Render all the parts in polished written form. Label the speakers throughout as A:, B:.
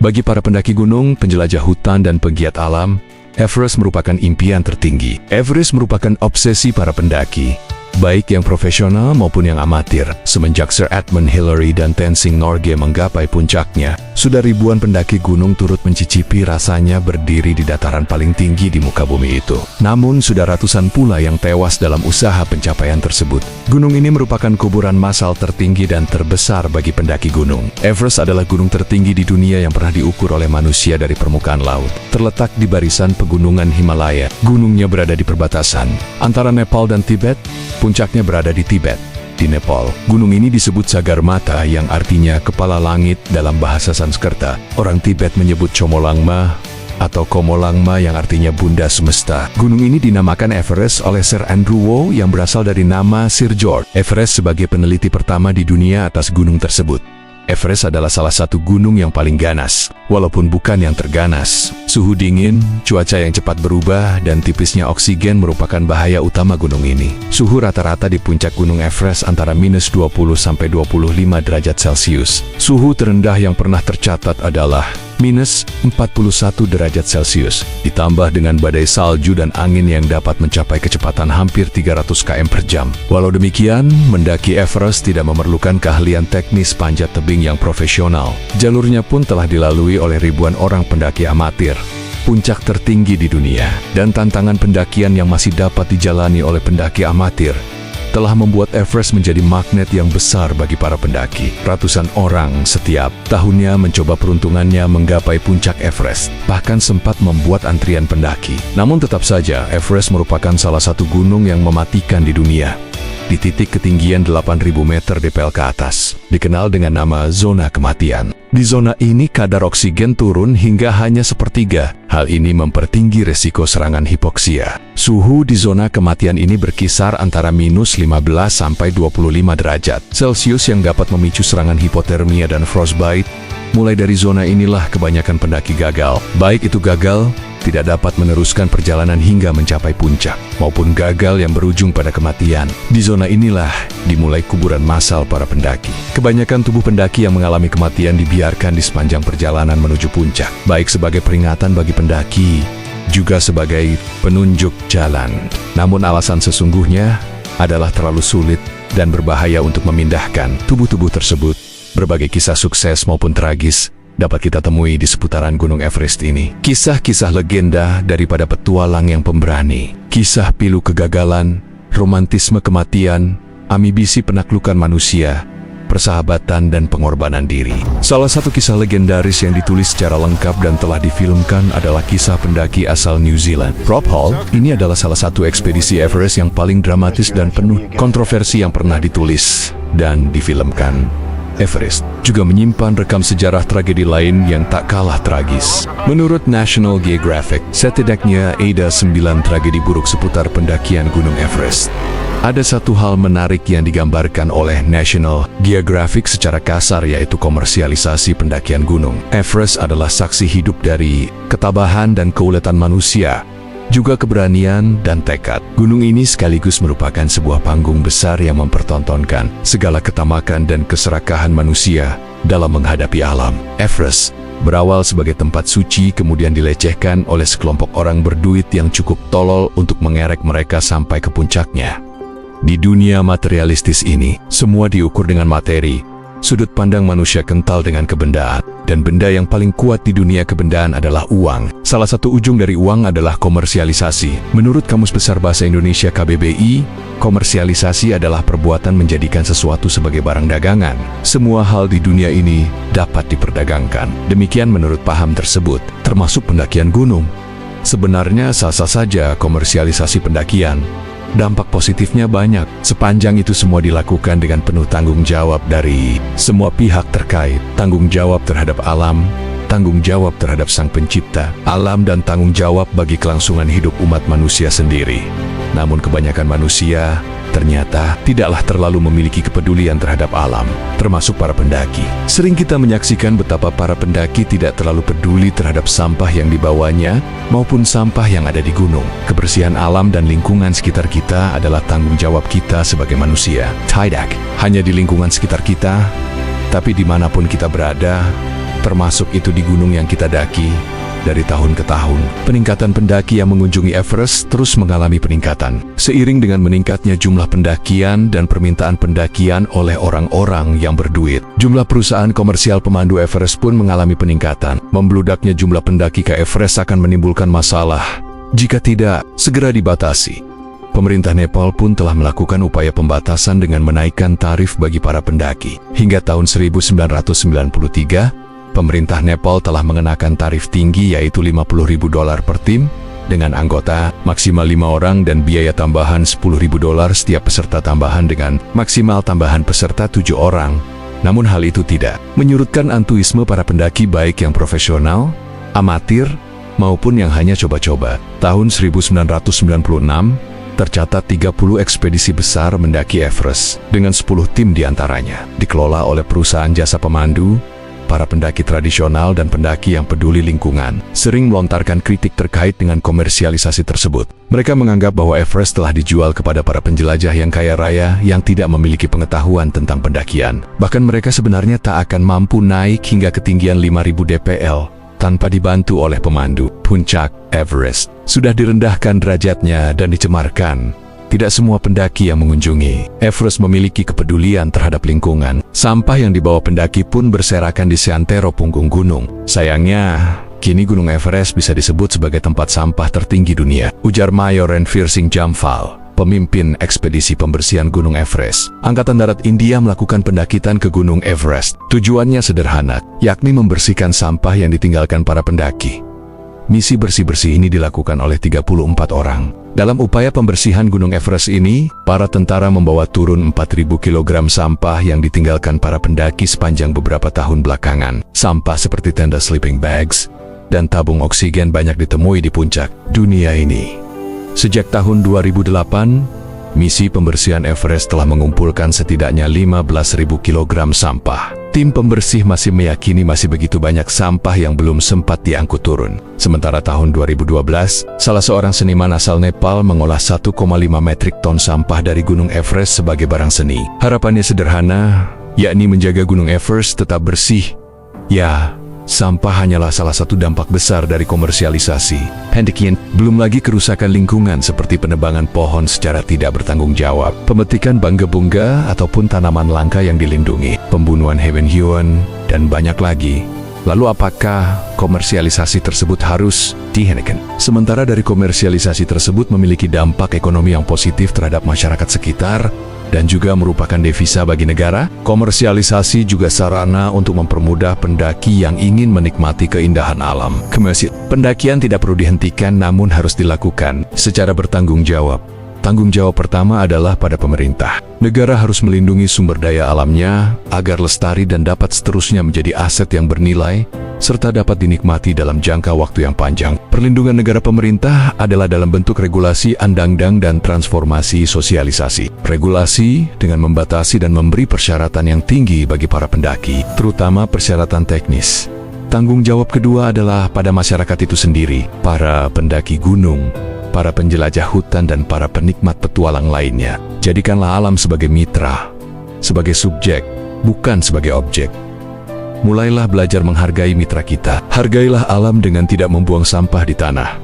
A: Bagi para pendaki gunung, penjelajah hutan, dan penggiat alam, Everest merupakan impian tertinggi. Everest merupakan obsesi para pendaki, baik yang profesional maupun yang amatir. Semenjak Sir Edmund Hillary dan Tenzing Norgay menggapai puncaknya, sudah ribuan pendaki gunung turut mencicipi rasanya berdiri di dataran paling tinggi di muka bumi itu. Namun, sudah ratusan pula yang tewas dalam usaha pencapaian tersebut. Gunung ini merupakan kuburan massal tertinggi dan terbesar bagi pendaki gunung. Everest adalah gunung tertinggi di dunia yang pernah diukur oleh manusia dari permukaan laut. Terletak di barisan pegunungan Himalaya, gunungnya berada di perbatasan antara Nepal dan Tibet. Puncaknya berada di Tibet, di Nepal. Gunung ini disebut Sagarmatha yang artinya kepala langit dalam bahasa Sanskerta. Orang Tibet menyebut Chomolungma atau Komolangma yang artinya Bunda Semesta. Gunung ini dinamakan Everest oleh Sir Andrew Waugh yang berasal dari nama Sir George Everest sebagai peneliti pertama di dunia atas gunung tersebut. Everest adalah salah satu gunung yang paling ganas, walaupun bukan yang terganas. Suhu dingin, cuaca yang cepat berubah, dan tipisnya oksigen merupakan bahaya utama gunung ini. Suhu rata-rata di puncak Gunung Everest antara minus 20 sampai 25 derajat Celcius. Suhu terendah yang pernah tercatat adalah minus 41 derajat Celcius, ditambah dengan badai salju dan angin yang dapat mencapai kecepatan hampir 300 km per jam. Walau demikian, mendaki Everest tidak memerlukan keahlian teknis panjat tebing yang profesional. Jalurnya pun telah dilalui oleh ribuan orang pendaki amatir. Puncak tertinggi di dunia, dan tantangan pendakian yang masih dapat dijalani oleh pendaki amatir telah membuat Everest menjadi magnet yang besar bagi para pendaki. Ratusan orang setiap tahunnya mencoba peruntungannya menggapai puncak Everest, bahkan sempat membuat antrian pendaki. Namun tetap saja, Everest merupakan salah satu gunung yang mematikan di dunia. Di titik ketinggian 8.000 meter DPL ke atas, dikenal dengan nama zona kematian. Di zona ini kadar oksigen turun hingga hanya sepertiga. Hal ini mempertinggi resiko serangan hipoksia. Suhu di zona kematian ini berkisar antara minus 15 sampai 25 derajat Celcius yang dapat memicu serangan hipotermia dan frostbite. Mulai dari zona inilah kebanyakan pendaki gagal. Baik itu gagal tidak dapat meneruskan perjalanan hingga mencapai puncak, maupun gagal yang berujung pada kematian. Di zona inilah dimulai kuburan massal para pendaki. Kebanyakan tubuh pendaki yang mengalami kematian dibiarkan di sepanjang perjalanan menuju puncak, baik sebagai peringatan bagi pendaki, juga sebagai penunjuk jalan. Namun alasan sesungguhnya adalah terlalu sulit dan berbahaya untuk memindahkan tubuh-tubuh tersebut. Berbagai kisah sukses maupun tragis dapat kita temui di seputaran Gunung Everest ini. Kisah-kisah legenda daripada petualang yang pemberani, kisah pilu kegagalan, romantisme kematian, ambisi penaklukan manusia, persahabatan dan pengorbanan diri. Salah satu kisah legendaris yang ditulis secara lengkap dan telah difilmkan adalah kisah pendaki asal New Zealand, Rob Hall. Ini adalah salah satu ekspedisi Everest yang paling dramatis dan penuh kontroversi yang pernah ditulis dan difilmkan. Everest juga menyimpan rekam sejarah tragedi lain yang tak kalah tragis. Menurut National Geographic, setidaknya ada 9 tragedi buruk seputar pendakian Gunung Everest. Ada satu hal menarik yang digambarkan oleh National Geographic secara kasar, yaitu komersialisasi pendakian gunung. Everest adalah saksi hidup dari ketabahan dan keuletan manusia, juga keberanian dan tekad. Gunung ini sekaligus merupakan sebuah panggung besar yang mempertontonkan segala ketamakan dan keserakahan manusia dalam menghadapi alam. Everest berawal sebagai tempat suci, kemudian dilecehkan oleh sekelompok orang berduit yang cukup tolol untuk mengerek mereka sampai ke puncaknya. Di dunia materialistis ini, semua diukur dengan materi. Sudut pandang manusia kental dengan kebendaan, dan benda yang paling kuat di dunia kebendaan adalah uang. Salah satu ujung dari uang adalah komersialisasi. Menurut Kamus Besar Bahasa Indonesia KBBI, komersialisasi adalah perbuatan menjadikan sesuatu sebagai barang dagangan. Semua hal di dunia ini dapat diperdagangkan. Demikian menurut paham tersebut, termasuk pendakian gunung. Sebenarnya sah-sah saja komersialisasi pendakian. Dampak positifnya banyak, sepanjang itu semua dilakukan dengan penuh tanggung jawab dari semua pihak terkait. Tanggung jawab terhadap alam, tanggung jawab terhadap Sang Pencipta alam, dan tanggung jawab bagi kelangsungan hidup umat manusia sendiri. Namun kebanyakan manusia ternyata tidaklah terlalu memiliki kepedulian terhadap alam, termasuk para pendaki. Sering kita menyaksikan betapa para pendaki tidak terlalu peduli terhadap sampah yang dibawanya maupun sampah yang ada di gunung. Kebersihan alam dan lingkungan sekitar kita adalah tanggung jawab kita sebagai manusia. Tidak hanya di lingkungan sekitar kita, tapi dimanapun kita berada, termasuk itu di gunung yang kita daki. Dari tahun ke tahun, peningkatan pendaki yang mengunjungi Everest terus mengalami peningkatan. Seiring dengan meningkatnya jumlah pendakian dan permintaan pendakian oleh orang-orang yang berduit, jumlah perusahaan komersial pemandu Everest pun mengalami peningkatan. Membludaknya jumlah pendaki ke Everest akan menimbulkan masalah jika tidak segera dibatasi. Pemerintah Nepal pun telah melakukan upaya pembatasan dengan menaikkan tarif bagi para pendaki. Hingga tahun 1993, pemerintah Nepal telah mengenakan tarif tinggi yaitu $50.000 per tim, dengan anggota maksimal 5 orang dan biaya tambahan $10.000 setiap peserta tambahan dengan maksimal tambahan peserta 7 orang. Namun hal itu tidak menyurutkan antusiasme para pendaki baik yang profesional, amatir, maupun yang hanya coba-coba. Tahun 1996, tercatat 30 ekspedisi besar mendaki Everest, dengan 10 tim diantaranya dikelola oleh perusahaan jasa pemandu. Para pendaki tradisional dan pendaki yang peduli lingkungan sering melontarkan kritik terkait dengan komersialisasi tersebut. Mereka menganggap bahwa Everest telah dijual kepada para penjelajah yang kaya raya yang tidak memiliki pengetahuan tentang pendakian. Bahkan mereka sebenarnya tak akan mampu naik hingga ketinggian 5.000 dpl tanpa dibantu oleh pemandu. Puncak Everest sudah direndahkan derajatnya dan dicemarkan. Tidak semua pendaki yang mengunjungi Everest memiliki kepedulian terhadap lingkungan. Sampah yang dibawa pendaki pun berserakan di seantero punggung gunung. Sayangnya, kini Gunung Everest bisa disebut sebagai tempat sampah tertinggi dunia, ujar Mayor Ranveer Singh Jamphal, pemimpin ekspedisi pembersihan Gunung Everest. Angkatan Darat India melakukan pendakian ke Gunung Everest. Tujuannya sederhana, yakni membersihkan sampah yang ditinggalkan para pendaki. Misi bersih-bersih ini dilakukan oleh 34 orang. Dalam upaya pembersihan Gunung Everest ini, para tentara membawa turun 4.000 kg sampah yang ditinggalkan para pendaki sepanjang beberapa tahun belakangan. Sampah seperti tenda sleeping bags dan tabung oksigen banyak ditemui di puncak dunia ini. Sejak tahun 2008, misi pembersihan Everest telah mengumpulkan setidaknya 15.000 kg sampah. Tim pembersih masih meyakini masih begitu banyak sampah yang belum sempat diangkut turun. Sementara tahun 2012, salah seorang seniman asal Nepal mengolah 1,5 metrik ton sampah dari Gunung Everest sebagai barang seni. Harapannya sederhana, yakni menjaga Gunung Everest tetap bersih. Ya, sampah hanyalah salah satu dampak besar dari komersialisasi pendakian. Belum lagi kerusakan lingkungan seperti penebangan pohon secara tidak bertanggung jawab, pemetikan bangga-bunga ataupun tanaman langka yang dilindungi, pembunuhan hewan-hewan, dan banyak lagi. Lalu apakah komersialisasi tersebut harus dihentikan? Sementara dari komersialisasi tersebut memiliki dampak ekonomi yang positif terhadap masyarakat sekitar, dan juga merupakan devisa bagi negara, komersialisasi juga sarana untuk mempermudah pendaki yang ingin menikmati keindahan alam. Pendakian tidak perlu dihentikan namun harus dilakukan secara bertanggung jawab. Tanggung jawab pertama adalah pada pemerintah. Negara harus melindungi sumber daya alamnya agar lestari dan dapat seterusnya menjadi aset yang bernilai serta dapat dinikmati dalam jangka waktu yang panjang. Perlindungan negara pemerintah adalah dalam bentuk regulasi, undang-undang, dan transformasi sosialisasi. Regulasi dengan membatasi dan memberi persyaratan yang tinggi bagi para pendaki, terutama persyaratan teknis. Tanggung jawab kedua adalah pada masyarakat itu sendiri, para pendaki gunung, para penjelajah hutan, dan para penikmat petualang lainnya. Jadikanlah alam sebagai mitra, sebagai subjek, bukan sebagai objek. Mulailah belajar menghargai mitra kita. Hargailah alam dengan tidak membuang sampah di tanah.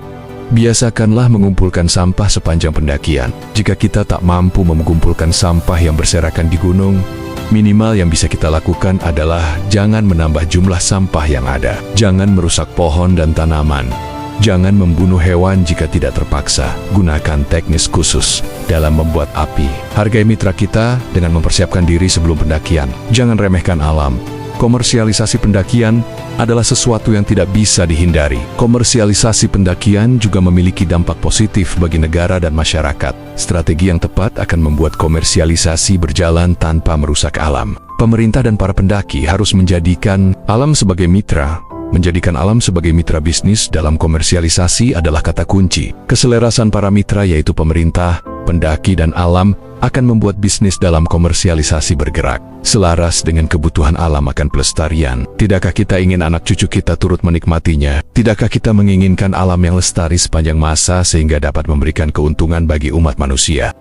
A: Biasakanlah mengumpulkan sampah sepanjang pendakian. Jika kita tak mampu mengumpulkan sampah yang berserakan di gunung, minimal yang bisa kita lakukan adalah jangan menambah jumlah sampah yang ada. Jangan merusak pohon dan tanaman. Jangan membunuh hewan jika tidak terpaksa. Gunakan teknis khusus dalam membuat api. Hargai mitra kita dengan mempersiapkan diri sebelum pendakian. Jangan remehkan alam. Komersialisasi pendakian adalah sesuatu yang tidak bisa dihindari. Komersialisasi pendakian juga memiliki dampak positif bagi negara dan masyarakat. Strategi yang tepat akan membuat komersialisasi berjalan tanpa merusak alam. Pemerintah dan para pendaki harus menjadikan alam sebagai mitra. Menjadikan alam sebagai mitra bisnis dalam komersialisasi adalah kata kunci. Keselarasan para mitra yaitu pemerintah, pendaki, dan alam akan membuat bisnis dalam komersialisasi bergerak selaras dengan kebutuhan alam akan pelestarian. Tidakkah kita ingin anak cucu kita turut menikmatinya? Tidakkah kita menginginkan alam yang lestari sepanjang masa sehingga dapat memberikan keuntungan bagi umat manusia?